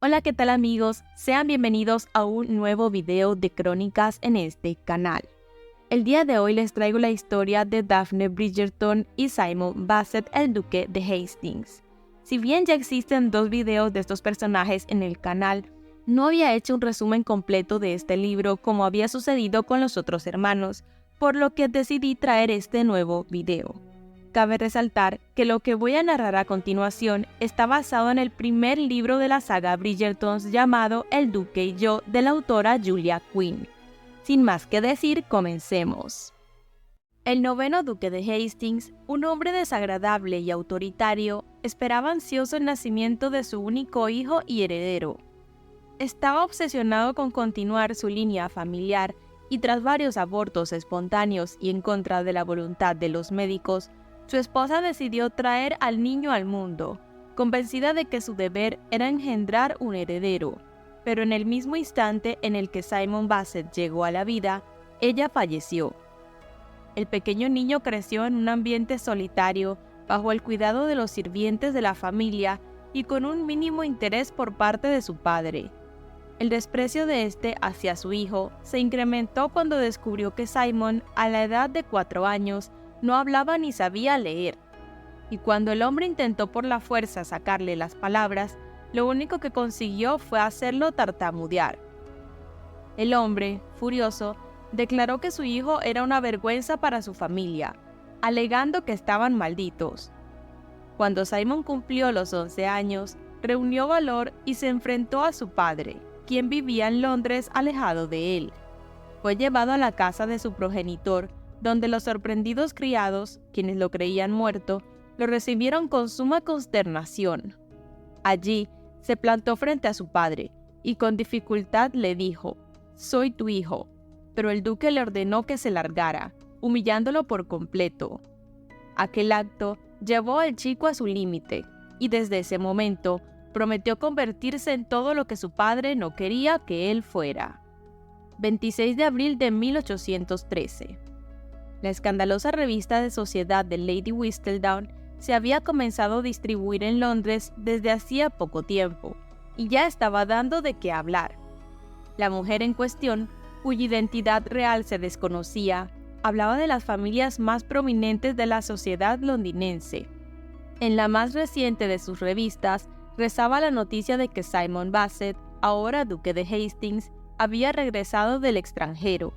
Hola, ¿qué tal amigos? Sean bienvenidos a un nuevo video de crónicas en este canal. El día de hoy les traigo la historia de Daphne Bridgerton y Simon Basset, el duque de Hastings. Si bien ya existen dos videos de estos personajes en el canal, no había hecho un resumen completo de este libro como había sucedido con los otros hermanos, por lo que decidí traer este nuevo video. Cabe resaltar que lo que voy a narrar a continuación está basado en el primer libro de la saga Bridgerton llamado El Duque y yo, de la autora Julia Quinn. Sin más que decir, comencemos. El noveno duque de Hastings, un hombre desagradable y autoritario, esperaba ansioso el nacimiento de su único hijo y heredero. Estaba obsesionado con continuar su línea familiar y tras varios abortos espontáneos y en contra de la voluntad de los médicos, su esposa decidió traer al niño al mundo, convencida de que su deber era engendrar un heredero. Pero en el mismo instante en el que Simon Basset llegó a la vida, ella falleció. El pequeño niño creció en un ambiente solitario, bajo el cuidado de los sirvientes de la familia y con un mínimo interés por parte de su padre. El desprecio de este hacia su hijo se incrementó cuando descubrió que Simon, a la edad de 4 años, no hablaba ni sabía leer, y cuando el hombre intentó por la fuerza sacarle las palabras, lo único que consiguió fue hacerlo tartamudear. El hombre, furioso, declaró que su hijo era una vergüenza para su familia, alegando que estaban malditos. Cuando Simon cumplió los 11 años, reunió valor y se enfrentó a su padre, quien vivía en Londres alejado de él. Fue llevado a la casa de su progenitor, donde los sorprendidos criados, quienes lo creían muerto, lo recibieron con suma consternación. Allí se plantó frente a su padre y con dificultad le dijo: «Soy tu hijo», pero el duque le ordenó que se largara, humillándolo por completo. Aquel acto llevó al chico a su límite y desde ese momento prometió convertirse en todo lo que su padre no quería que él fuera. 26 de abril de 1813. La escandalosa revista de sociedad de Lady Whistledown se había comenzado a distribuir en Londres desde hacía poco tiempo, y ya estaba dando de qué hablar. La mujer en cuestión, cuya identidad real se desconocía, hablaba de las familias más prominentes de la sociedad londinense. En la más reciente de sus revistas, rezaba la noticia de que Simon Basset, ahora duque de Hastings, había regresado del extranjero.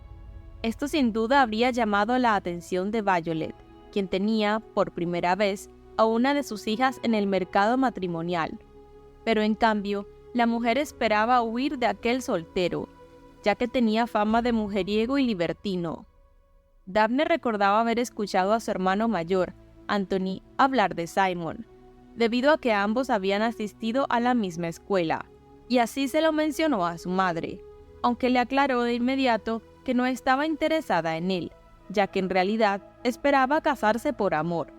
Esto sin duda habría llamado la atención de Violet, quien tenía, por primera vez, a una de sus hijas en el mercado matrimonial. Pero en cambio, la mujer esperaba huir de aquel soltero, ya que tenía fama de mujeriego y libertino. Daphne recordaba haber escuchado a su hermano mayor, Anthony, hablar de Simon, debido a que ambos habían asistido a la misma escuela, y así se lo mencionó a su madre, aunque le aclaró de inmediato que no estaba interesada en él, ya que en realidad esperaba casarse por amor.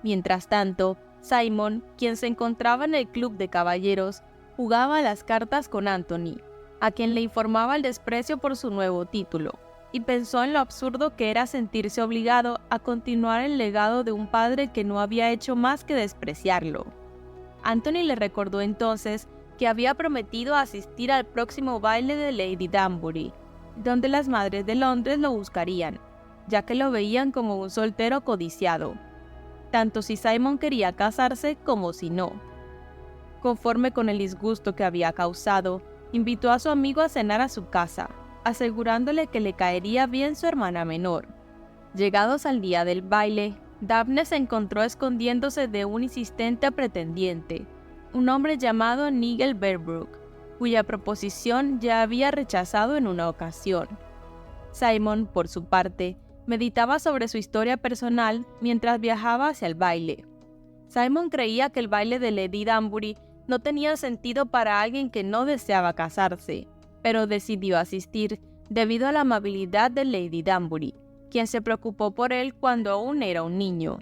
Mientras tanto, Simon, quien se encontraba en el club de caballeros, jugaba a las cartas con Anthony, a quien le informaba el desprecio por su nuevo título, y pensó en lo absurdo que era sentirse obligado a continuar el legado de un padre que no había hecho más que despreciarlo. Anthony le recordó entonces que había prometido asistir al próximo baile de Lady Danbury, donde las madres de Londres lo buscarían, ya que lo veían como un soltero codiciado, tanto si Simon quería casarse como si no. Conforme con el disgusto que había causado, invitó a su amigo a cenar a su casa, asegurándole que le caería bien su hermana menor. Llegados al día del baile, Daphne se encontró escondiéndose de un insistente pretendiente, un hombre llamado Nigel Berbrook, cuya proposición ya había rechazado en una ocasión. Simon, por su parte, meditaba sobre su historia personal mientras viajaba hacia el baile. Simon creía que el baile de Lady Danbury no tenía sentido para alguien que no deseaba casarse, pero decidió asistir debido a la amabilidad de Lady Danbury, quien se preocupó por él cuando aún era un niño.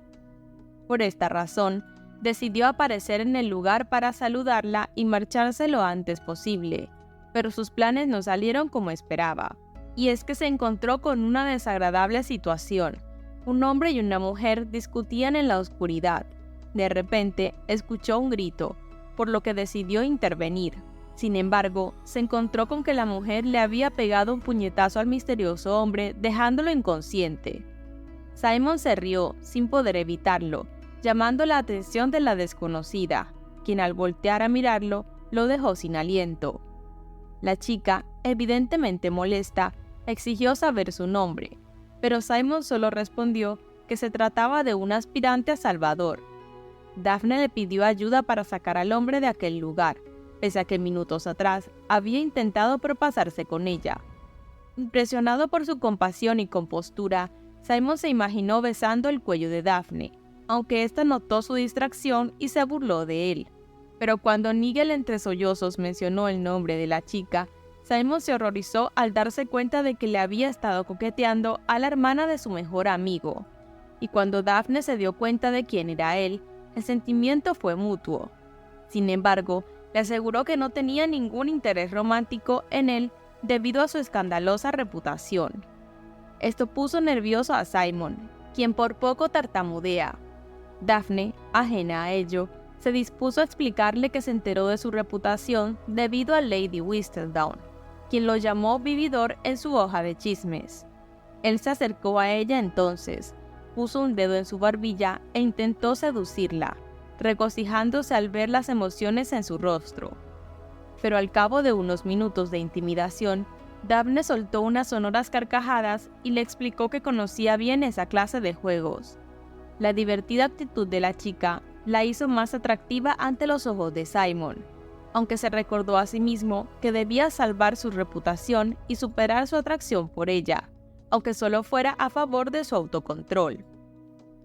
Por esta razón, decidió aparecer en el lugar para saludarla y marcharse lo antes posible, pero sus planes no salieron como esperaba. Y es que se encontró con una desagradable situación. Un hombre y una mujer discutían en la oscuridad. De repente, escuchó un grito, por lo que decidió intervenir. Sin embargo, se encontró con que la mujer le había pegado un puñetazo al misterioso hombre, dejándolo inconsciente. Simon se rió, sin poder evitarlo, llamando la atención de la desconocida, quien al voltear a mirarlo, lo dejó sin aliento. La chica, evidentemente molesta, exigió saber su nombre, pero Simon solo respondió que se trataba de un aspirante a Salvador. Daphne le pidió ayuda para sacar al hombre de aquel lugar, pese a que minutos atrás había intentado propasarse con ella. Impresionado por su compasión y compostura, Simon se imaginó besando el cuello de Daphne, aunque ésta notó su distracción y se burló de él. Pero cuando Nigel entre sollozos mencionó el nombre de la chica, Simon se horrorizó al darse cuenta de que le había estado coqueteando a la hermana de su mejor amigo. Y cuando Daphne se dio cuenta de quién era él, el sentimiento fue mutuo. Sin embargo, le aseguró que no tenía ningún interés romántico en él debido a su escandalosa reputación. Esto puso nervioso a Simon, quien por poco tartamudea. Daphne, ajena a ello, se dispuso a explicarle que se enteró de su reputación debido a Lady Whistledown, quien lo llamó vividor en su hoja de chismes. Él se acercó a ella entonces, puso un dedo en su barbilla e intentó seducirla, regocijándose al ver las emociones en su rostro. Pero al cabo de unos minutos de intimidación, Daphne soltó unas sonoras carcajadas y le explicó que conocía bien esa clase de juegos. La divertida actitud de la chica la hizo más atractiva ante los ojos de Simon, aunque se recordó a sí mismo que debía salvar su reputación y superar su atracción por ella, aunque solo fuera a favor de su autocontrol.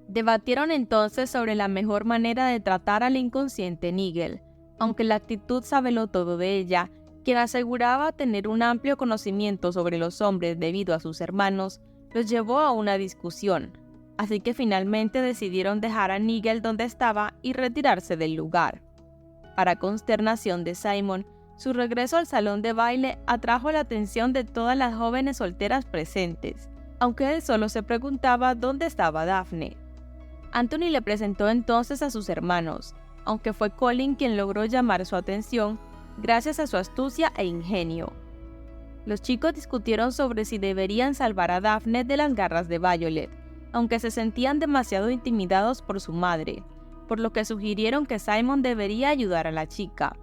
Debatieron entonces sobre la mejor manera de tratar al inconsciente Nigel, aunque la actitud sabelotodo de ella, quien aseguraba tener un amplio conocimiento sobre los hombres debido a sus hermanos, los llevó a una discusión, así que finalmente decidieron dejar a Nigel donde estaba y retirarse del lugar. Para consternación de Simon, su regreso al salón de baile atrajo la atención de todas las jóvenes solteras presentes, aunque él solo se preguntaba dónde estaba Daphne. Anthony le presentó entonces a sus hermanos, aunque fue Colin quien logró llamar su atención gracias a su astucia e ingenio. Los chicos discutieron sobre si deberían salvar a Daphne de las garras de Violet, aunque se sentían demasiado intimidados por su madre, por lo que sugirieron que Simon debería ayudar a la chica.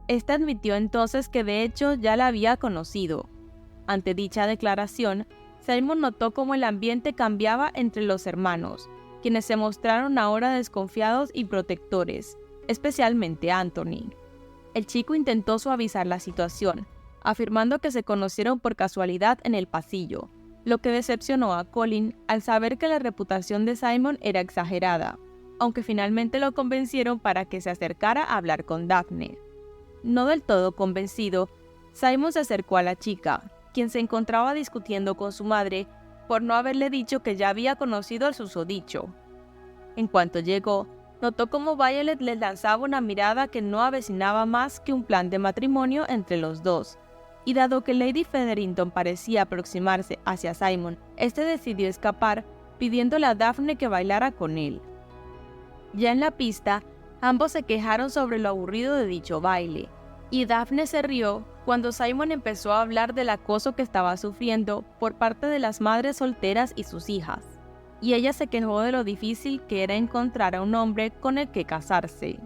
Esta admitió entonces que de hecho ya la había conocido. Ante dicha declaración, Simon notó cómo el ambiente cambiaba entre los hermanos, quienes se mostraron ahora desconfiados y protectores, especialmente Anthony. El chico intentó suavizar la situación, afirmando que se conocieron por casualidad en el pasillo, lo que decepcionó a Colin al saber que la reputación de Simon era exagerada, aunque finalmente lo convencieron para que se acercara a hablar con Daphne. No del todo convencido, Simon se acercó a la chica, quien se encontraba discutiendo con su madre por no haberle dicho que ya había conocido al susodicho. En cuanto llegó, notó cómo Violet les lanzaba una mirada que no avecinaba más que un plan de matrimonio entre los dos, y dado que Lady Featherington parecía aproximarse hacia Simon, este decidió escapar, pidiéndole a Daphne que bailara con él. Ya en la pista, ambos se quejaron sobre lo aburrido de dicho baile, y Daphne se rió cuando Simon empezó a hablar del acoso que estaba sufriendo por parte de las madres solteras y sus hijas, y ella se quejó de lo difícil que era encontrar a un hombre con el que casarse.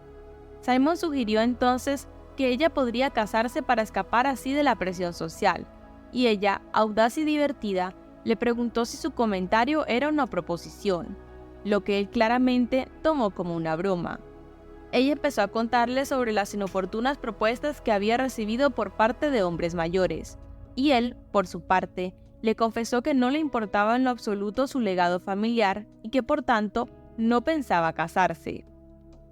Simon sugirió entonces que ella podría casarse para escapar así de la presión social, y ella, audaz y divertida, le preguntó si su comentario era una proposición, lo que él claramente tomó como una broma. Ella empezó a contarle sobre las inoportunas propuestas que había recibido por parte de hombres mayores, y él, por su parte, le confesó que no le importaba en lo absoluto su legado familiar y que por tanto no pensaba casarse.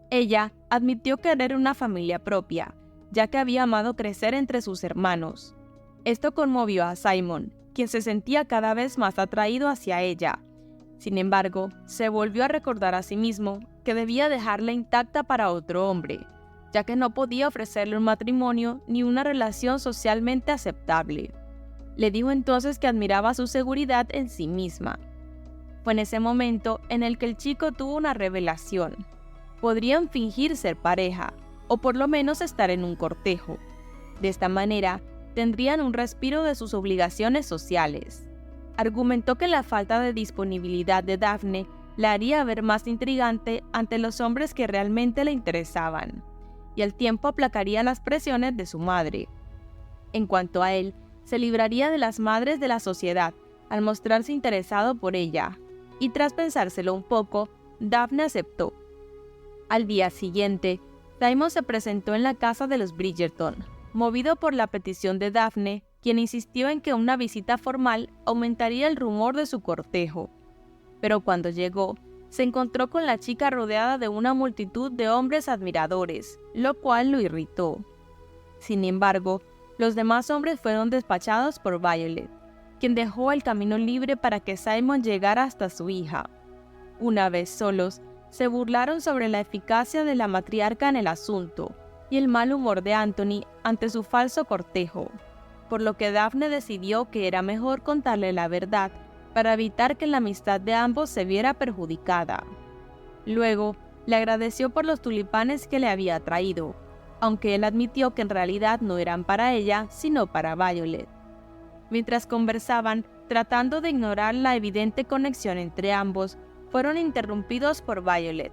Ella admitió querer una familia propia, ya que había amado crecer entre sus hermanos. Esto conmovió a Simon, quien se sentía cada vez más atraído hacia ella. Sin embargo, se volvió a recordar a sí mismo que debía dejarla intacta para otro hombre, ya que no podía ofrecerle un matrimonio ni una relación socialmente aceptable. Le dijo entonces que admiraba su seguridad en sí misma. Fue en ese momento en el que el chico tuvo una revelación. Podrían fingir ser pareja, o por lo menos estar en un cortejo. De esta manera, tendrían un respiro de sus obligaciones sociales. Argumentó que la falta de disponibilidad de Daphne la haría ver más intrigante ante los hombres que realmente le interesaban, y al tiempo aplacaría las presiones de su madre. En cuanto a él, se libraría de las madres de la sociedad al mostrarse interesado por ella, y tras pensárselo un poco, Daphne aceptó. Al día siguiente, Simon se presentó en la casa de los Bridgerton, movido por la petición de Daphne, quien insistió en que una visita formal aumentaría el rumor de su cortejo. Pero cuando llegó, se encontró con la chica rodeada de una multitud de hombres admiradores, lo cual lo irritó. Sin embargo, los demás hombres fueron despachados por Violet, quien dejó el camino libre para que Simon llegara hasta su hija. Una vez solos, se burlaron sobre la eficacia de la matriarca en el asunto y el mal humor de Anthony ante su falso cortejo, por lo que Daphne decidió que era mejor contarle la verdad para evitar que la amistad de ambos se viera perjudicada. Luego, le agradeció por los tulipanes que le había traído, aunque él admitió que en realidad no eran para ella, sino para Violet. Mientras conversaban, tratando de ignorar la evidente conexión entre ambos, fueron interrumpidos por Violet,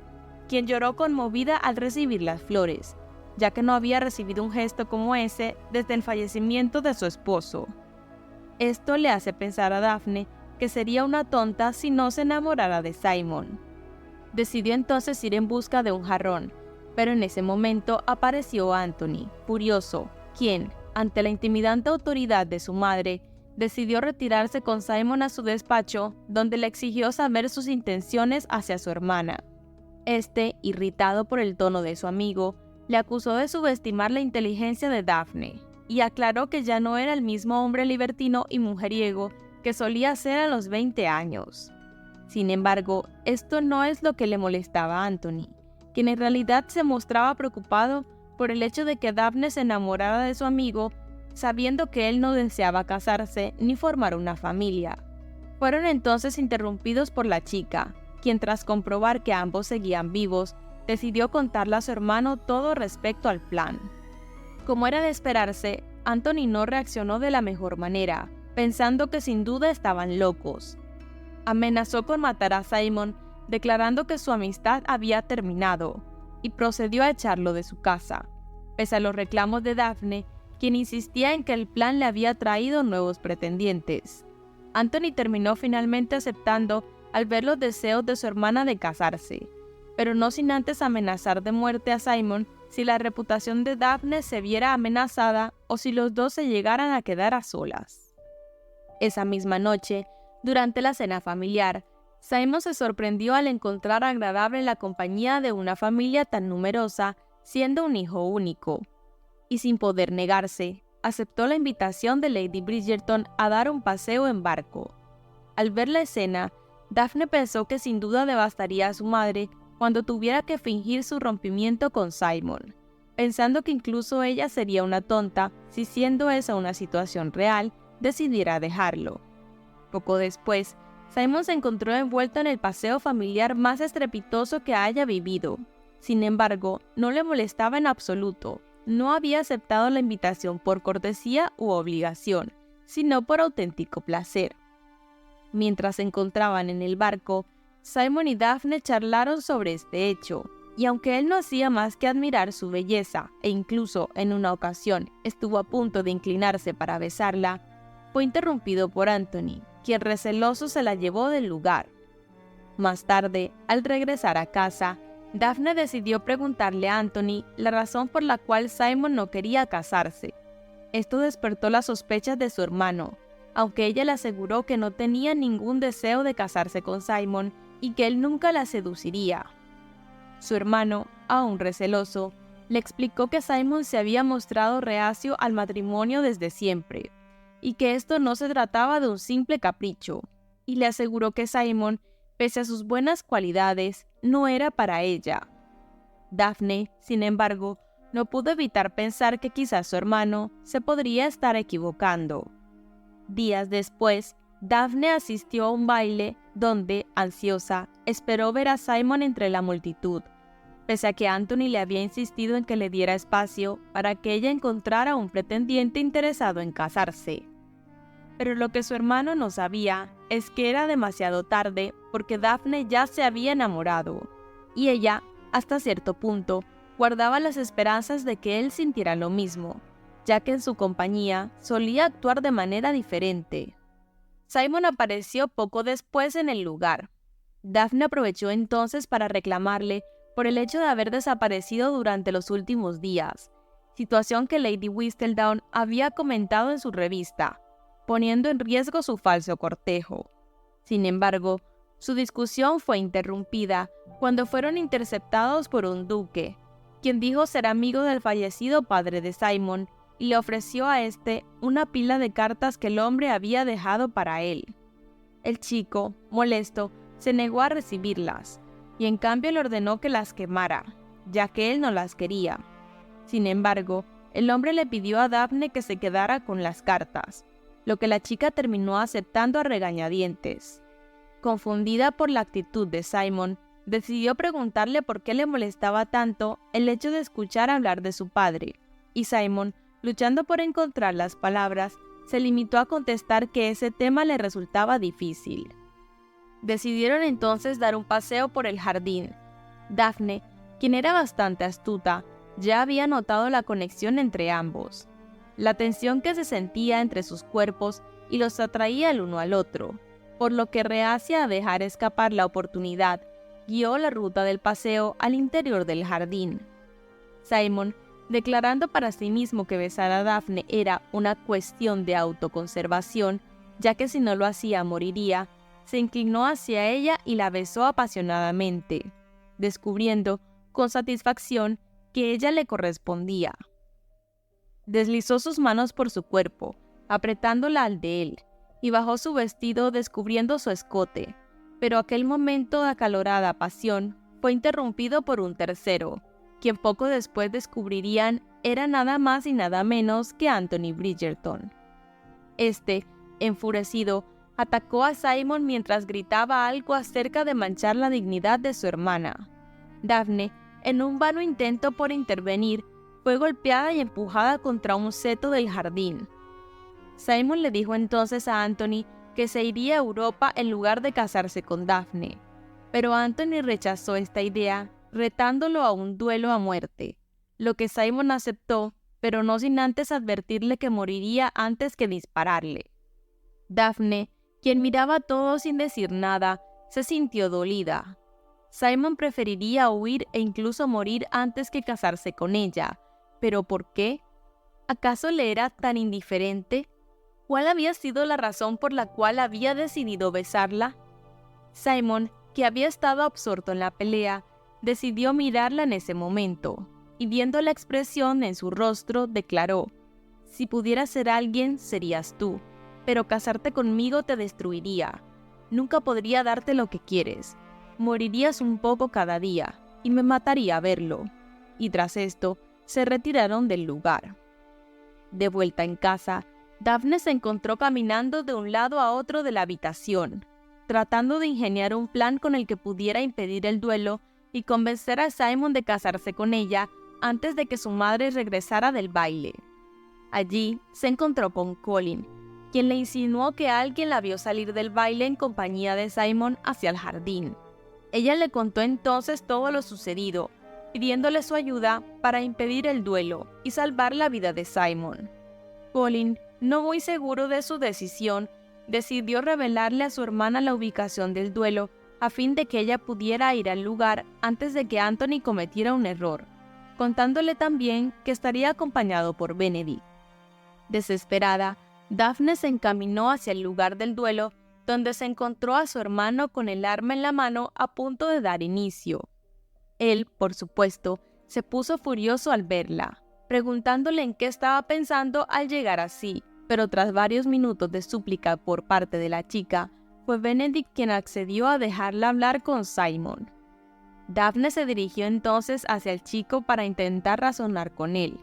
quien lloró conmovida al recibir las flores, ya que no había recibido un gesto como ese desde el fallecimiento de su esposo. Esto le hace pensar a Daphne que sería una tonta si no se enamorara de Simon. Decidió entonces ir en busca de un jarrón, pero en ese momento apareció Anthony, furioso, quien, ante la intimidante autoridad de su madre, decidió retirarse con Simon a su despacho, donde le exigió saber sus intenciones hacia su hermana. Este, irritado por el tono de su amigo, le acusó de subestimar la inteligencia de Daphne, y aclaró que ya no era el mismo hombre libertino y mujeriego que solía ser a los 20 años. Sin embargo, esto no es lo que le molestaba a Anthony, quien en realidad se mostraba preocupado por el hecho de que Daphne se enamorara de su amigo, sabiendo que él no deseaba casarse ni formar una familia. Fueron entonces interrumpidos por la chica, quien tras comprobar que ambos seguían vivos, decidió contarle a su hermano todo respecto al plan. Como era de esperarse, Anthony no reaccionó de la mejor manera, pensando que sin duda estaban locos. Amenazó con matar a Simon, declarando que su amistad había terminado, y procedió a echarlo de su casa, pese a los reclamos de Daphne, quien insistía en que el plan le había traído nuevos pretendientes. Anthony terminó finalmente aceptando al ver los deseos de su hermana de casarse, pero no sin antes amenazar de muerte a Simon si la reputación de Daphne se viera amenazada o si los dos se llegaran a quedar a solas. Esa misma noche, durante la cena familiar, Simon se sorprendió al encontrar agradable la compañía de una familia tan numerosa, siendo un hijo único. Y sin poder negarse, aceptó la invitación de Lady Bridgerton a dar un paseo en barco. Al ver la escena, Daphne pensó que sin duda devastaría a su madre cuando tuviera que fingir su rompimiento con Simon, pensando que incluso ella sería una tonta si, siendo esa una situación real, decidiera dejarlo. Poco después, Simon se encontró envuelto en el paseo familiar más estrepitoso que haya vivido. Sin embargo, no le molestaba en absoluto. No había aceptado la invitación por cortesía u obligación, sino por auténtico placer. Mientras se encontraban en el barco, Simon y Daphne charlaron sobre este hecho, y aunque él no hacía más que admirar su belleza, e incluso en una ocasión estuvo a punto de inclinarse para besarla, fue interrumpido por Anthony, quien receloso se la llevó del lugar. Más tarde, al regresar a casa, Daphne decidió preguntarle a Anthony la razón por la cual Simon no quería casarse. Esto despertó las sospechas de su hermano, aunque ella le aseguró que no tenía ningún deseo de casarse con Simon y que él nunca la seduciría. Su hermano, aún receloso, le explicó que Simon se había mostrado reacio al matrimonio desde siempre, y que esto no se trataba de un simple capricho, y le aseguró que Simon, pese a sus buenas cualidades, no era para ella. Daphne, sin embargo, no pudo evitar pensar que quizás su hermano se podría estar equivocando. Días después, Daphne asistió a un baile donde, ansiosa, esperó ver a Simon entre la multitud, pese a que Anthony le había insistido en que le diera espacio para que ella encontrara un pretendiente interesado en casarse. Pero lo que su hermano no sabía es que era demasiado tarde porque Daphne ya se había enamorado, y ella, hasta cierto punto, guardaba las esperanzas de que él sintiera lo mismo, ya que en su compañía solía actuar de manera diferente. Simon apareció poco después en el lugar. Daphne aprovechó entonces para reclamarle por el hecho de haber desaparecido durante los últimos días, situación que Lady Whistledown había comentado en su revista, poniendo en riesgo su falso cortejo. Sin embargo, su discusión fue interrumpida cuando fueron interceptados por un duque, quien dijo ser amigo del fallecido padre de Simon y le ofreció a este una pila de cartas que el hombre había dejado para él. El chico, molesto, se negó a recibirlas, y en cambio le ordenó que las quemara, ya que él no las quería. Sin embargo, el hombre le pidió a Daphne que se quedara con las cartas, lo que la chica terminó aceptando a regañadientes. Confundida por la actitud de Simon, decidió preguntarle por qué le molestaba tanto el hecho de escuchar hablar de su padre, y Simon, luchando por encontrar las palabras, se limitó a contestar que ese tema le resultaba difícil. Decidieron entonces dar un paseo por el jardín. Daphne, quien era bastante astuta, ya había notado la conexión entre ambos, la tensión que se sentía entre sus cuerpos y los atraía el uno al otro, por lo que, reacia a dejar escapar la oportunidad, guió la ruta del paseo al interior del jardín. Simon, declarando para sí mismo que besar a Daphne era una cuestión de autoconservación, ya que si no lo hacía moriría, se inclinó hacia ella y la besó apasionadamente, descubriendo con satisfacción que ella le correspondía. Deslizó sus manos por su cuerpo, apretándola al de él, y bajó su vestido descubriendo su escote, pero aquel momento de acalorada pasión fue interrumpido por un tercero, quien poco después descubrirían era nada más y nada menos que Anthony Bridgerton. Este, enfurecido, atacó a Simon mientras gritaba algo acerca de manchar la dignidad de su hermana. Daphne, en un vano intento por intervenir, fue golpeada y empujada contra un seto del jardín. Simon le dijo entonces a Anthony que se iría a Europa en lugar de casarse con Daphne, pero Anthony rechazó esta idea, retándolo a un duelo a muerte, lo que Simon aceptó, pero no sin antes advertirle que moriría antes que dispararle. Daphne, quien miraba todo sin decir nada, se sintió dolida. Simon preferiría huir e incluso morir antes que casarse con ella. ¿Pero por qué? ¿Acaso le era tan indiferente? ¿Cuál había sido la razón por la cual había decidido besarla? Simon, que había estado absorto en la pelea, decidió mirarla en ese momento, y viendo la expresión en su rostro, declaró: «Si pudiera ser alguien, serías tú. Pero casarte conmigo te destruiría. Nunca podría darte lo que quieres. Morirías un poco cada día, y me mataría verlo». Y tras esto, se retiraron del lugar. De vuelta en casa, Daphne se encontró caminando de un lado a otro de la habitación, tratando de ingeniar un plan con el que pudiera impedir el duelo y convencer a Simon de casarse con ella antes de que su madre regresara del baile. Allí se encontró con Colin, quien le insinuó que alguien la vio salir del baile en compañía de Simon hacia el jardín. Ella le contó entonces todo lo sucedido, pidiéndole su ayuda para impedir el duelo y salvar la vida de Simon. Colin, no muy seguro de su decisión, decidió revelarle a su hermana la ubicación del duelo a fin de que ella pudiera ir al lugar antes de que Anthony cometiera un error, contándole también que estaría acompañado por Benedict. Desesperada, Daphne se encaminó hacia el lugar del duelo, donde se encontró a su hermano con el arma en la mano a punto de dar inicio. Él, por supuesto, se puso furioso al verla, preguntándole en qué estaba pensando al llegar así, pero tras varios minutos de súplica por parte de la chica, fue Benedict quien accedió a dejarla hablar con Simon. Daphne se dirigió entonces hacia el chico para intentar razonar con él,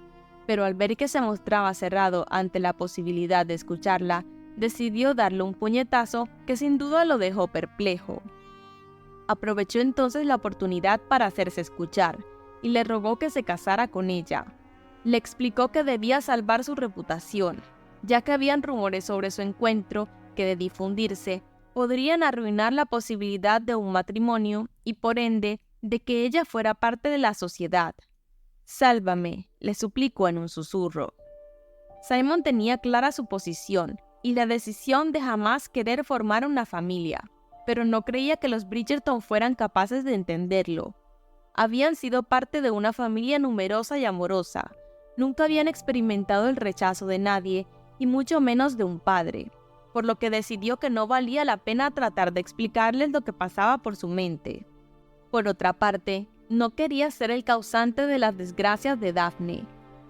pero al ver que se mostraba cerrado ante la posibilidad de escucharla, decidió darle un puñetazo que sin duda lo dejó perplejo. Aprovechó entonces la oportunidad para hacerse escuchar, y le rogó que se casara con ella. Le explicó que debía salvar su reputación, ya que habían rumores sobre su encuentro que, de difundirse, podrían arruinar la posibilidad de un matrimonio y, por ende, de que ella fuera parte de la sociedad. «Sálvame», le suplicó en un susurro. Simon tenía clara su posición y la decisión de jamás querer formar una familia, pero no creía que los Bridgerton fueran capaces de entenderlo. Habían sido parte de una familia numerosa y amorosa, nunca habían experimentado el rechazo de nadie y mucho menos de un padre, por lo que decidió que no valía la pena tratar de explicarles lo que pasaba por su mente. Por otra parte, no quería ser el causante de las desgracias de Daphne.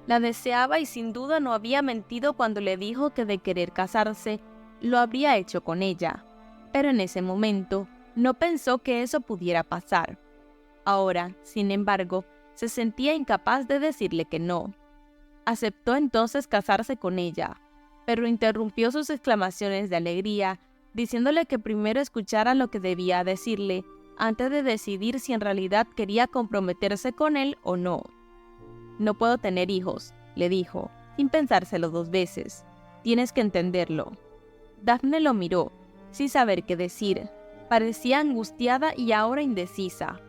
La deseaba y sin duda no había mentido cuando le dijo que de querer casarse, lo habría hecho con ella. Pero en ese momento, no pensó que eso pudiera pasar. Ahora, sin embargo, se sentía incapaz de decirle que no. Aceptó entonces casarse con ella, pero interrumpió sus exclamaciones de alegría, diciéndole que primero escuchara lo que debía decirle, antes de decidir si en realidad quería comprometerse con él o no. «No puedo tener hijos», le dijo, sin pensárselo 2 veces. «Tienes que entenderlo». Daphne lo miró, sin saber qué decir. Parecía angustiada y ahora indecisa.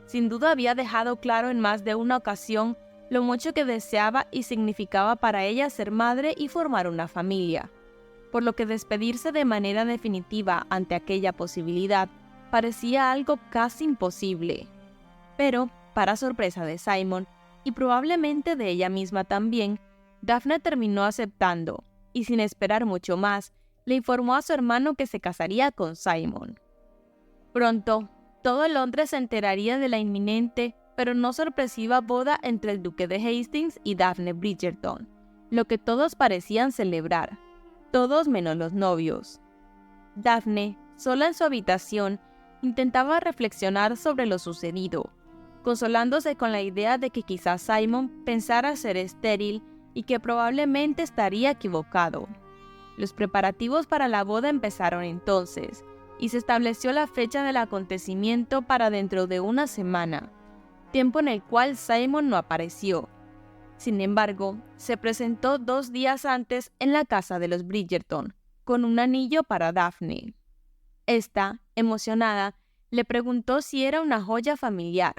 Sin duda había dejado claro en más de una ocasión lo mucho que deseaba y significaba para ella ser madre y formar una familia, por lo que despedirse de manera definitiva ante aquella posibilidad parecía algo casi imposible. Pero, para sorpresa de Simon, y probablemente de ella misma también, Daphne terminó aceptando, y sin esperar mucho más, le informó a su hermano que se casaría con Simon. Pronto, todo Londres se enteraría de la inminente, pero no sorpresiva boda entre el duque de Hastings y Daphne Bridgerton, lo que todos parecían celebrar, todos menos los novios. Daphne, sola en su habitación, intentaba reflexionar sobre lo sucedido, consolándose con la idea de que quizás Simon pensara ser estéril y que probablemente estaría equivocado. Los preparativos para la boda empezaron entonces, y se estableció la fecha del acontecimiento para dentro de una semana, tiempo en el cual Simon no apareció. Sin embargo, se presentó 2 días antes en la casa de los Bridgerton, con un anillo para Daphne. Esta, emocionada, le preguntó si era una joya familiar,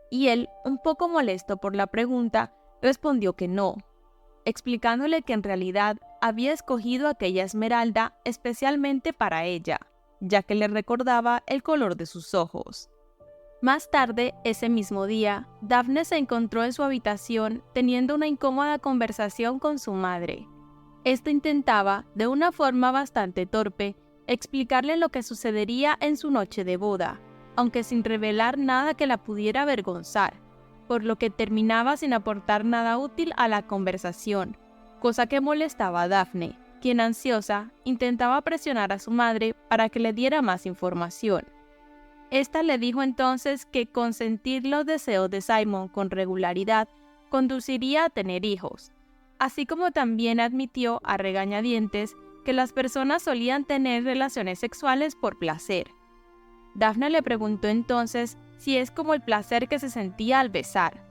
y él, un poco molesto por la pregunta, respondió que no, explicándole que en realidad había escogido aquella esmeralda especialmente para ella, ya que le recordaba el color de sus ojos. Más tarde, ese mismo día, Daphne se encontró en su habitación teniendo una incómoda conversación con su madre. Esta intentaba, de una forma bastante torpe, explicarle lo que sucedería en su noche de boda, aunque sin revelar nada que la pudiera avergonzar, por lo que terminaba sin aportar nada útil a la conversación, cosa que molestaba a Daphne, quien ansiosa intentaba presionar a su madre para que le diera más información. Esta le dijo entonces que consentir los deseos de Simon con regularidad conduciría a tener hijos, así como también admitió a regañadientes que las personas solían tener relaciones sexuales por placer. Daphne le preguntó entonces si es como el placer que se sentía al besar,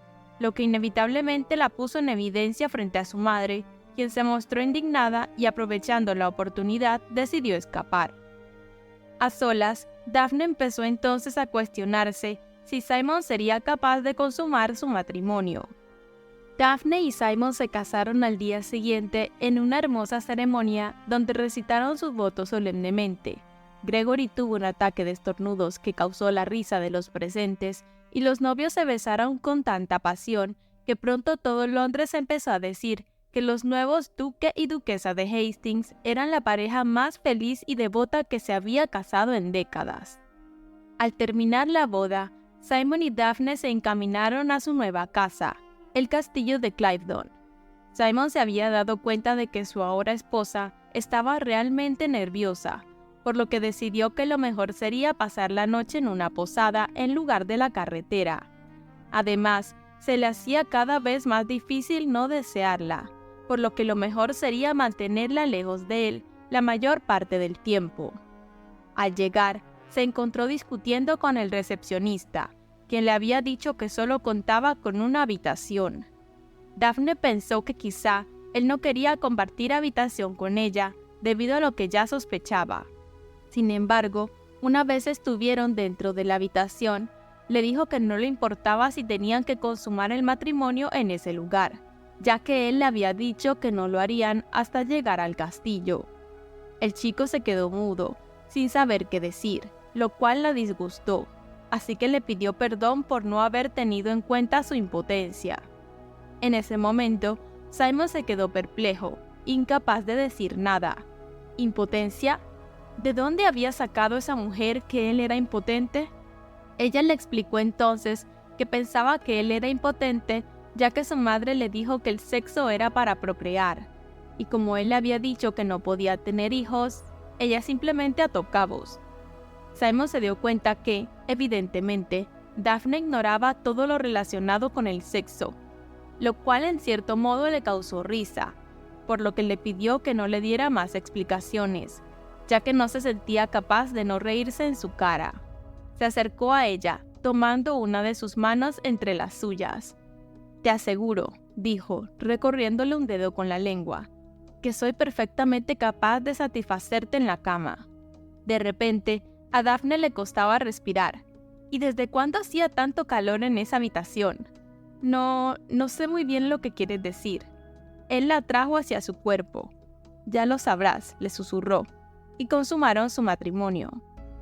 lo que inevitablemente la puso en evidencia frente a su madre, quien se mostró indignada y, aprovechando la oportunidad, decidió escapar. A solas, Daphne empezó entonces a cuestionarse si Simon sería capaz de consumar su matrimonio. Daphne y Simon se casaron al día siguiente en una hermosa ceremonia donde recitaron sus votos solemnemente. Gregory tuvo un ataque de estornudos que causó la risa de los presentes y los novios se besaron con tanta pasión que pronto todo Londres empezó a decir que los nuevos duque y duquesa de Hastings eran la pareja más feliz y devota que se había casado en décadas. Al terminar la boda, Simon y Daphne se encaminaron a su nueva casa, el castillo de Cliveden. Simon se había dado cuenta de que su ahora esposa estaba realmente nerviosa, por lo que decidió que lo mejor sería pasar la noche en una posada en lugar de la carretera. Además, se le hacía cada vez más difícil no desearla, por lo que lo mejor sería mantenerla lejos de él la mayor parte del tiempo. Al llegar, se encontró discutiendo con el recepcionista, quien le había dicho que solo contaba con una habitación. Daphne pensó que quizá él no quería compartir habitación con ella debido a lo que ya sospechaba. Sin embargo, una vez estuvieron dentro de la habitación, le dijo que no le importaba si tenían que consumar el matrimonio en ese lugar, ya que él le había dicho que no lo harían hasta llegar al castillo. El chico se quedó mudo, sin saber qué decir, lo cual la disgustó, así que le pidió perdón por no haber tenido en cuenta su impotencia. En ese momento, Simon se quedó perplejo, incapaz de decir nada. ¿Impotencia? ¿De dónde había sacado esa mujer que él era impotente? Ella le explicó entonces que pensaba que él era impotente ya que su madre le dijo que el sexo era para procrear, y como él le había dicho que no podía tener hijos, ella simplemente ató cabos. Simon se dio cuenta que, evidentemente, Daphne ignoraba todo lo relacionado con el sexo, lo cual en cierto modo le causó risa, por lo que le pidió que no le diera más explicaciones, ya que no se sentía capaz de no reírse en su cara. Se acercó a ella, tomando una de sus manos entre las suyas. «Te aseguro», dijo, recorriéndole un dedo con la lengua, «que soy perfectamente capaz de satisfacerte en la cama». De repente, a Daphne le costaba respirar. ¿Y desde cuándo hacía tanto calor en esa habitación? No sé muy bien lo que quieres decir. Él la atrajo hacia su cuerpo. «Ya lo sabrás», le susurró, y consumaron su matrimonio.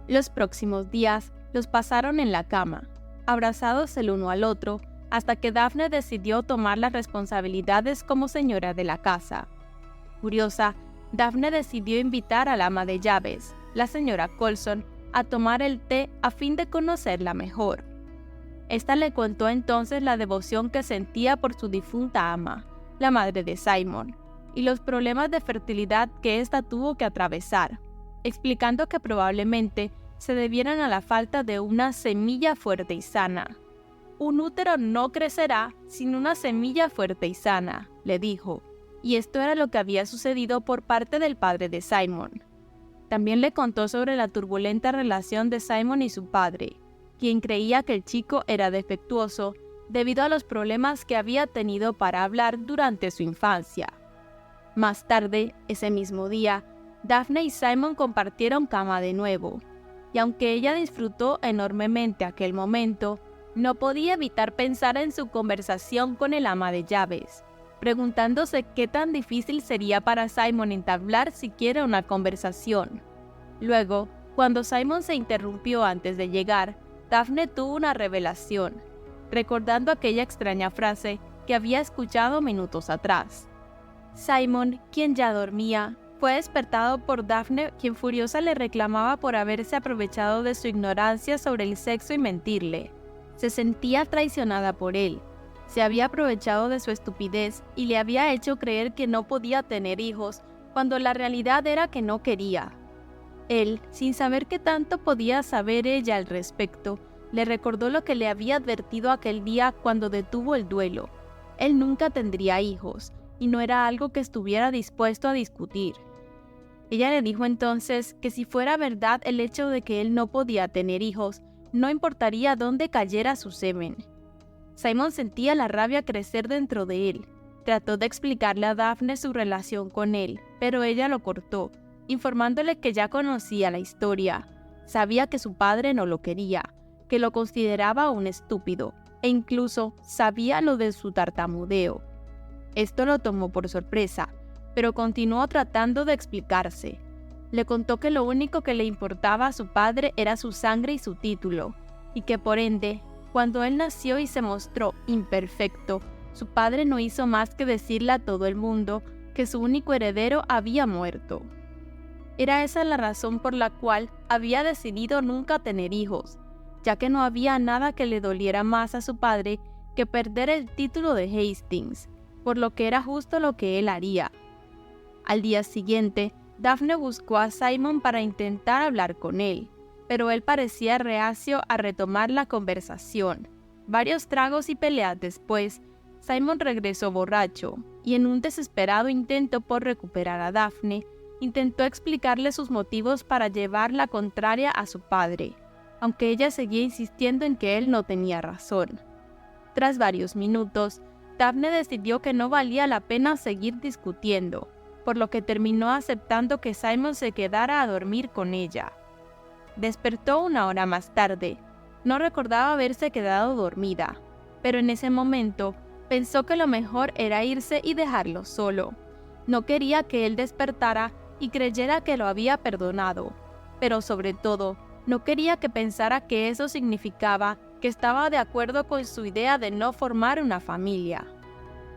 Los próximos días los pasaron en la cama, abrazados el uno al otro, hasta que Daphne decidió tomar las responsabilidades como señora de la casa. Curiosa, Daphne decidió invitar al ama de llaves, la señora Coulson, a tomar el té a fin de conocerla mejor. Esta le contó entonces la devoción que sentía por su difunta ama, la madre de Simon, y los problemas de fertilidad que ésta tuvo que atravesar, explicando que probablemente se debieran a la falta de una semilla fuerte y sana. «Un útero no crecerá sin una semilla fuerte y sana», le dijo, y esto era lo que había sucedido por parte del padre de Simon. También le contó sobre la turbulenta relación de Simon y su padre, quien creía que el chico era defectuoso debido a los problemas que había tenido para hablar durante su infancia. Más tarde, ese mismo día, Daphne y Simon compartieron cama de nuevo, y aunque ella disfrutó enormemente aquel momento, no podía evitar pensar en su conversación con el ama de llaves, preguntándose qué tan difícil sería para Simon entablar siquiera una conversación. Luego, cuando Simon se interrumpió antes de llegar, Daphne tuvo una revelación, recordando aquella extraña frase que había escuchado minutos atrás. Simon, quien ya dormía, fue despertado por Daphne, quien furiosa le reclamaba por haberse aprovechado de su ignorancia sobre el sexo y mentirle. Se sentía traicionada por él. Se había aprovechado de su estupidez y le había hecho creer que no podía tener hijos, cuando la realidad era que no quería. Él, sin saber qué tanto podía saber ella al respecto, le recordó lo que le había advertido aquel día cuando detuvo el duelo. Él nunca tendría hijos, y no era algo que estuviera dispuesto a discutir. Ella le dijo entonces que si fuera verdad el hecho de que él no podía tener hijos, no importaría dónde cayera su semen. Simon sentía la rabia crecer dentro de él. Trató de explicarle a Daphne su relación con él, pero ella lo cortó, informándole que ya conocía la historia. Sabía que su padre no lo quería, que lo consideraba un estúpido, e incluso sabía lo de su tartamudeo. Esto lo tomó por sorpresa, pero continuó tratando de explicarse. Le contó que lo único que le importaba a su padre era su sangre y su título, y que por ende, cuando él nació y se mostró imperfecto, su padre no hizo más que decirle a todo el mundo que su único heredero había muerto. Era esa la razón por la cual había decidido nunca tener hijos, ya que no había nada que le doliera más a su padre que perder el título de Hastings, por lo que era justo lo que él haría. Al día siguiente, Daphne buscó a Simon para intentar hablar con él, pero él parecía reacio a retomar la conversación. Varios tragos y peleas después, Simon regresó borracho, y en un desesperado intento por recuperar a Daphne, intentó explicarle sus motivos para llevar la contraria a su padre. aunque ella seguía insistiendo en que él no tenía razón. Tras varios minutos, Daphne decidió que no valía la pena seguir discutiendo, por lo que terminó aceptando que Simon se quedara a dormir con ella. Despertó una hora más tarde. No recordaba haberse quedado dormida, pero en ese momento pensó que lo mejor era irse y dejarlo solo. No quería que él despertara y creyera que lo había perdonado, pero sobre todo, no quería que pensara que eso significaba que estaba de acuerdo con su idea de no formar una familia.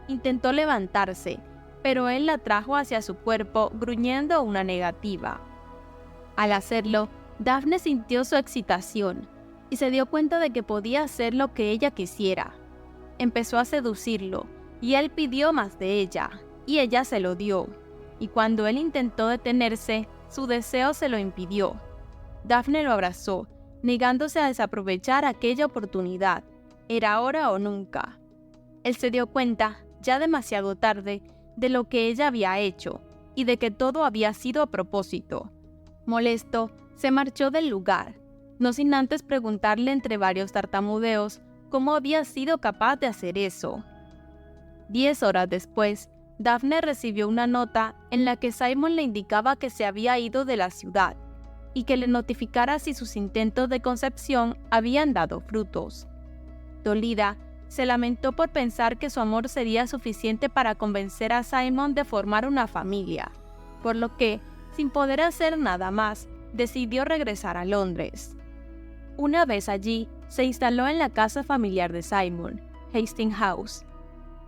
Intentó levantarse, pero él la trajo hacia su cuerpo gruñendo una negativa. Al hacerlo, Daphne sintió su excitación y se dio cuenta de que podía hacer lo que ella quisiera. Empezó a seducirlo y él pidió más de ella, y ella se lo dio. Y cuando él intentó detenerse, su deseo se lo impidió. Daphne lo abrazó, negándose a desaprovechar aquella oportunidad. Era ahora o nunca. Él se dio cuenta, ya demasiado tarde, de lo que ella había hecho y de que todo había sido a propósito. Molesto, se marchó del lugar, no sin antes preguntarle entre varios tartamudeos cómo había sido capaz de hacer eso. 10 horas después, Daphne recibió una nota en la que Simon le indicaba que se había ido de la ciudad y que le notificara si sus intentos de concepción habían dado frutos. Dolida, se lamentó por pensar que su amor sería suficiente para convencer a Simon de formar una familia, por lo que, sin poder hacer nada más, decidió regresar a Londres. Una vez allí, se instaló en la casa familiar de Simon, Hastings House.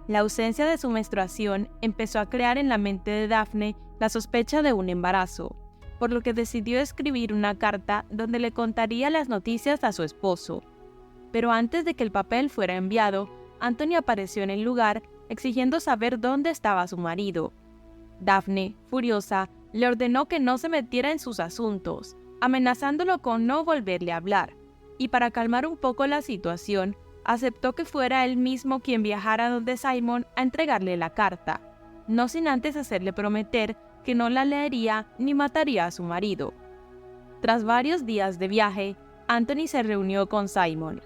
La ausencia de su menstruación empezó a crear en la mente de Daphne la sospecha de un embarazo, por lo que decidió escribir una carta donde le contaría las noticias a su esposo. Pero antes de que el papel fuera enviado, Anthony apareció en el lugar exigiendo saber dónde estaba su marido. Daphne, furiosa, le ordenó que no se metiera en sus asuntos, amenazándolo con no volverle a hablar, y para calmar un poco la situación, aceptó que fuera él mismo quien viajara donde Simon a entregarle la carta, no sin antes hacerle prometer que no la leería ni mataría a su marido. Tras varios días de viaje, Anthony se reunió con Simon.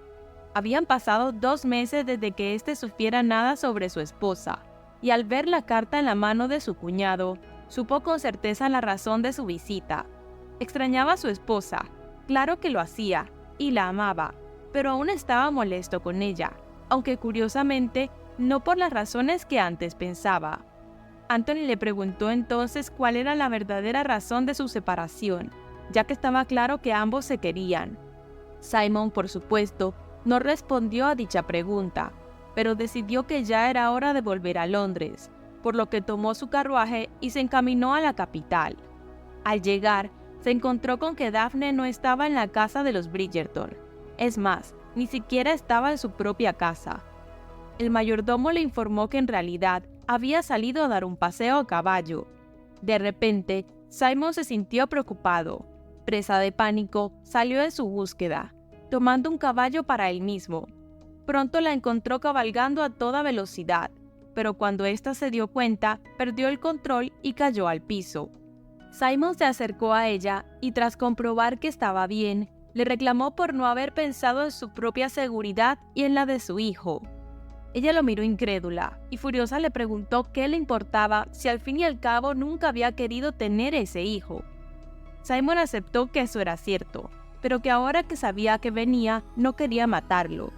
Habían pasado 2 meses desde que éste supiera nada sobre su esposa, y al ver la carta en la mano de su cuñado, supo con certeza la razón de su visita. Extrañaba a su esposa, claro que lo hacía, y la amaba, pero aún estaba molesto con ella, aunque curiosamente no por las razones que antes pensaba. Anthony le preguntó entonces cuál era la verdadera razón de su separación, ya que estaba claro que ambos se querían. Simon, por supuesto, no respondió a dicha pregunta, pero decidió que ya era hora de volver a Londres, por lo que tomó su carruaje y se encaminó a la capital. Al llegar, se encontró con que Daphne no estaba en la casa de los Bridgerton. Es más, ni siquiera estaba en su propia casa. El mayordomo le informó que en realidad había salido a dar un paseo a caballo. De repente, Simon se sintió preocupado. Presa de pánico, salió en su búsqueda, tomando un caballo para él mismo. Pronto la encontró cabalgando a toda velocidad, pero cuando ésta se dio cuenta, perdió el control y cayó al piso. Simon se acercó a ella y tras comprobar que estaba bien, le reclamó por no haber pensado en su propia seguridad y en la de su hijo. Ella lo miró incrédula y furiosa le preguntó qué le importaba si al fin y al cabo nunca había querido tener ese hijo. Simon aceptó que eso era cierto, pero que ahora que sabía que venía, no quería matarlo.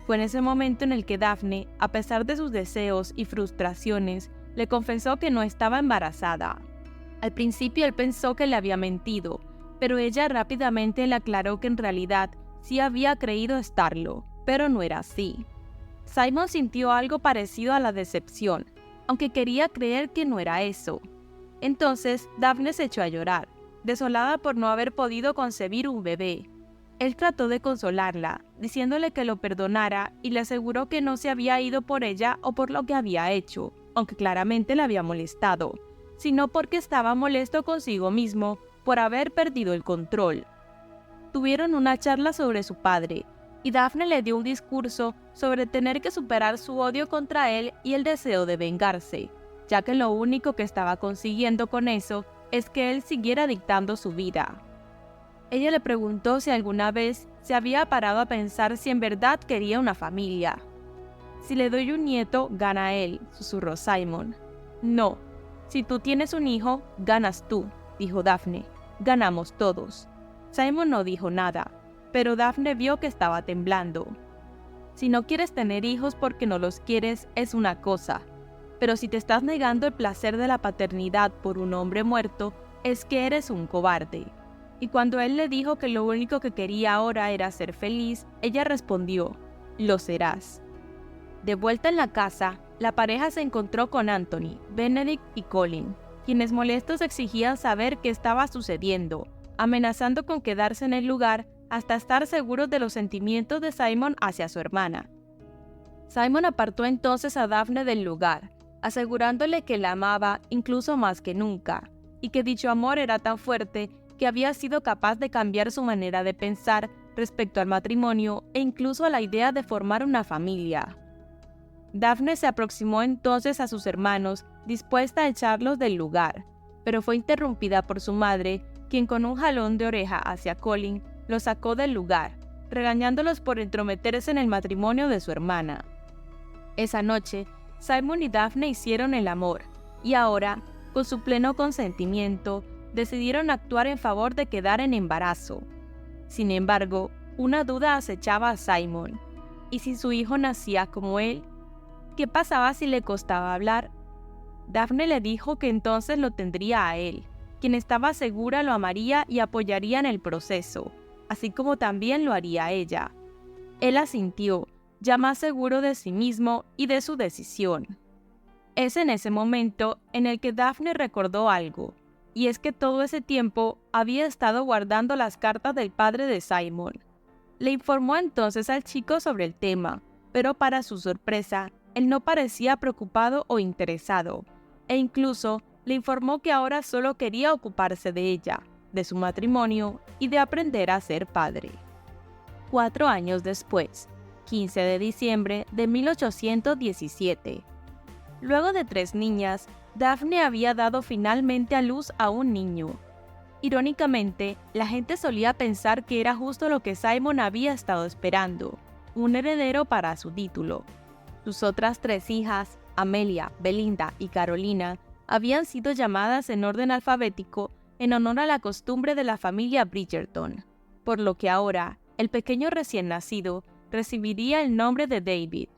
Fue en ese momento en el que Daphne, a pesar de sus deseos y frustraciones, le confesó que no estaba embarazada. Al principio él pensó que le había mentido, pero ella rápidamente le aclaró que en realidad sí había creído estarlo, pero no era así. Simon sintió algo parecido a la decepción, aunque quería creer que no era eso. Entonces Daphne se echó a llorar, desolada por no haber podido concebir un bebé. Él trató de consolarla, diciéndole que lo perdonara y le aseguró que no se había ido por ella o por lo que había hecho, aunque claramente le había molestado, sino porque estaba molesto consigo mismo por haber perdido el control. Tuvieron una charla sobre su padre, y Daphne le dio un discurso sobre tener que superar su odio contra él y el deseo de vengarse, ya que lo único que estaba consiguiendo con eso es que él siguiera dictando su vida. Ella le preguntó si alguna vez se había parado a pensar si en verdad quería una familia. «Si le doy un nieto, gana él», susurró Simon. «No, si tú tienes un hijo, ganas tú», dijo Daphne. «Ganamos todos». Simon no dijo nada, pero Daphne vio que estaba temblando. «Si no quieres tener hijos porque no los quieres, es una cosa. Pero si te estás negando el placer de la paternidad por un hombre muerto, es que eres un cobarde». Y cuando él le dijo que lo único que quería ahora era ser feliz, ella respondió: «Lo serás». De vuelta en la casa, la pareja se encontró con Anthony, Benedict y Colin, quienes molestos exigían saber qué estaba sucediendo, amenazando con quedarse en el lugar hasta estar seguros de los sentimientos de Simon hacia su hermana. Simon apartó entonces a Daphne del lugar, asegurándole que la amaba incluso más que nunca, y que dicho amor era tan fuerte que había sido capaz de cambiar su manera de pensar respecto al matrimonio e incluso a la idea de formar una familia. Daphne se aproximó entonces a sus hermanos, dispuesta a echarlos del lugar, pero fue interrumpida por su madre, quien con un jalón de oreja hacia Colin los sacó del lugar, regañándolos por entrometerse en el matrimonio de su hermana. Esa noche, Simon y Daphne hicieron el amor, y ahora, con su pleno consentimiento, decidieron actuar en favor de quedar en embarazo. Sin embargo, una duda acechaba a Simon. ¿Y si su hijo nacía como él? ¿Qué pasaba si le costaba hablar? Daphne le dijo que entonces lo tendría a él, quien estaba segura lo amaría y apoyaría en el proceso, así como también lo haría ella. Él asintió, ya más seguro de sí mismo y de su decisión. Es en ese momento en el que Daphne recordó algo, y es que todo ese tiempo había estado guardando las cartas del padre de Simon. Le informó entonces al chico sobre el tema, pero para su sorpresa, él no parecía preocupado o interesado, e incluso le informó que ahora solo quería ocuparse de ella, de su matrimonio y de aprender a ser padre. 4 años después, 15 de diciembre de 1817. Luego de 3 niñas, Daphne había dado finalmente a luz a un niño. Irónicamente, la gente solía pensar que era justo lo que Simon había estado esperando, un heredero para su título. Sus otras 3 hijas, Amelia, Belinda y Carolina, habían sido llamadas en orden alfabético en honor a la costumbre de la familia Bridgerton, por lo que ahora el pequeño recién nacido recibiría el nombre de David.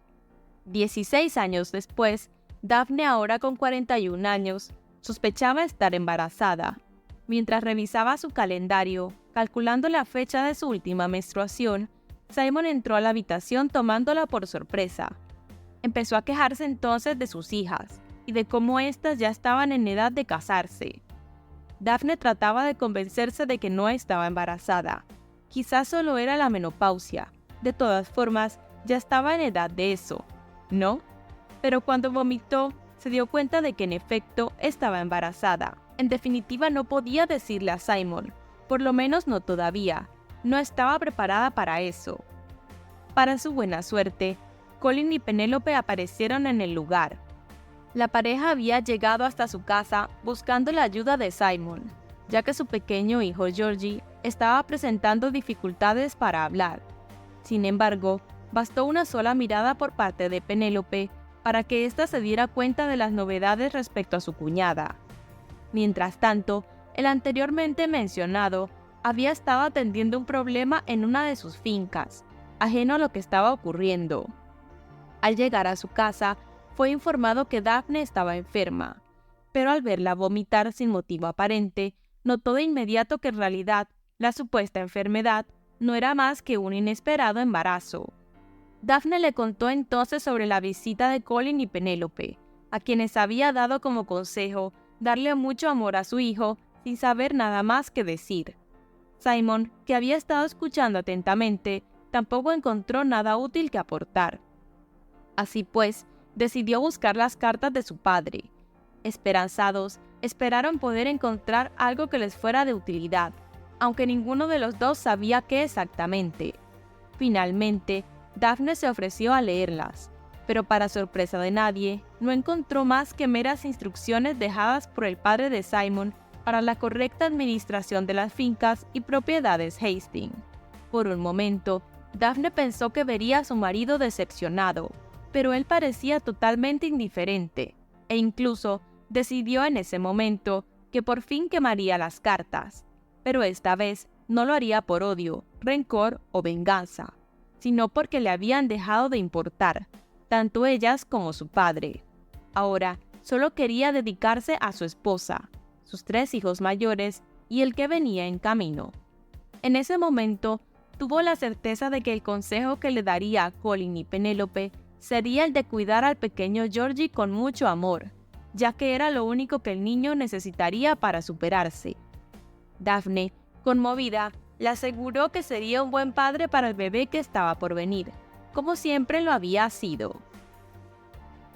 16 años después, Daphne, ahora con 41 años, sospechaba estar embarazada. Mientras revisaba su calendario, calculando la fecha de su última menstruación, Simon entró a la habitación tomándola por sorpresa. Empezó a quejarse entonces de sus hijas y de cómo éstas ya estaban en edad de casarse. Daphne trataba de convencerse de que no estaba embarazada. Quizás solo era la menopausia. De todas formas, ya estaba en edad de eso, ¿no? Pero cuando vomitó, se dio cuenta de que en efecto estaba embarazada. En definitiva, no podía decirle a Simon, por lo menos no todavía. No estaba preparada para eso. Para su buena suerte, Colin y Penélope aparecieron en el lugar. La pareja había llegado hasta su casa buscando la ayuda de Simon, ya que su pequeño hijo Georgie estaba presentando dificultades para hablar. Sin embargo, bastó una sola mirada por parte de Penélope para que ésta se diera cuenta de las novedades respecto a su cuñada. Mientras tanto, el anteriormente mencionado había estado atendiendo un problema en una de sus fincas, ajeno a lo que estaba ocurriendo. Al llegar a su casa, fue informado que Daphne estaba enferma, pero al verla vomitar sin motivo aparente, notó de inmediato que en realidad la supuesta enfermedad no era más que un inesperado embarazo. Daphne le contó entonces sobre la visita de Colin y Penélope, a quienes había dado como consejo darle mucho amor a su hijo sin saber nada más que decir. Simon, que había estado escuchando atentamente, tampoco encontró nada útil que aportar. Así pues, decidió buscar las cartas de su padre. Esperanzados, esperaron poder encontrar algo que les fuera de utilidad, aunque ninguno de los dos sabía qué exactamente. Finalmente, Daphne se ofreció a leerlas, pero para sorpresa de nadie, no encontró más que meras instrucciones dejadas por el padre de Simon para la correcta administración de las fincas y propiedades Hastings. Por un momento, Daphne pensó que vería a su marido decepcionado, pero él parecía totalmente indiferente, e incluso decidió en ese momento que por fin quemaría las cartas. Pero esta vez no lo haría por odio, rencor o venganza, sino porque le habían dejado de importar, tanto ellas como su padre. Ahora solo quería dedicarse a su esposa, sus 3 hijos mayores y el que venía en camino. En ese momento, tuvo la certeza de que el consejo que le daría a Colin y Penélope sería el de cuidar al pequeño Georgie con mucho amor, ya que era lo único que el niño necesitaría para superarse. Daphne, conmovida, le aseguró que sería un buen padre para el bebé que estaba por venir, como siempre lo había sido.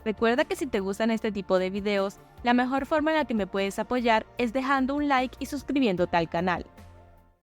Recuerda que si te gustan este tipo de videos, la mejor forma en la que me puedes apoyar es dejando un like y suscribiéndote al canal.